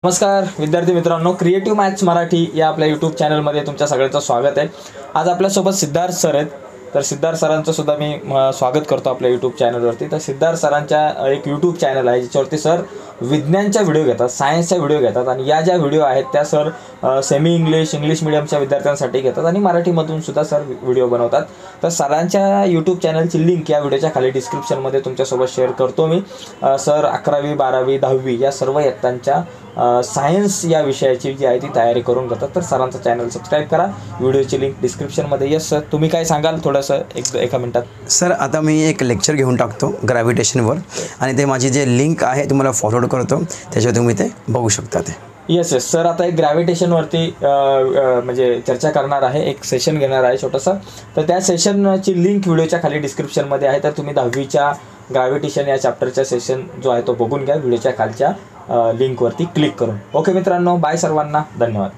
नमस्कार विद्यार्थी मित्रांनो, क्रिएटिव्ह मॅथ्स मराठी या आपल्या यूट्यूब चॅनलमध्ये तुमच्या सगळ्यांचं स्वागत आहे। आज आपल्यासोबत सिद्धार्थ सर आहेत, तर सिद्धार्थ सरांचं सुद्धा मी स्वागत करतो आपल्या यूट्यूब चॅनलवरती। तर सिद्धार्थ सरांच्या एक यूट्यूब चॅनल आहे ज्याच्यावरती सर विज्ञानच्या व्हिडिओ घेतात, सायन्सच्या व्हिडिओ घेतात आणि या ज्या व्हिडिओ आहेत त्या सर सेमी इंग्लिश मीडियमच्या विद्यार्थ्यांसाठी घेतात आणि मराठीमधून सुद्धा सर व्हिडिओ बनवतात। तर सरांच्या यूट्यूब चॅनलची लिंक या व्हिडिओच्या खाली डिस्क्रिप्शनमध्ये तुमच्यासोबत शेअर करतो मी। सर 11वी 12वी 10वी या सर्व इयत्तांच्या सायन्स या विषयाची जी आहे ती तयारी करून घेतात। तर सरांचा चॅनल सबस्क्राईब करा, व्हिडिओची लिंक डिस्क्रिप्शनमध्ये। यस सर, तुम्ही काय सांगाल थोडंसं एका मिनिटात? सर आता मी एक लेक्चर घेऊन टाकतो ग्रॅव्हिटेशनवर आणि ते माझी जे लिंक आहे तुम्हाला फॉरवर्ड करतो, त्याच्यावर तुम्ही ते बघू शकता ते। येस सर, आता एक ग्रॅव्हिटेशनवरती म्हणजे चर्चा करणार आहे, एक सेशन घेणार आहे छोटंसं। तर त्या सेशनची लिंक व्हिडिओच्या खाली डिस्क्रिप्शनमध्ये आहे। तर तुम्ही 10वीच्या ग्रॅव्हिटेशन या चॅप्टरचा सेशन जो आहे तो बघून घ्या व्हिडिओच्या खालच्या लिंकवरती क्लिक करून। ओके मित्रांनो, बाय सर्वांना, धन्यवाद।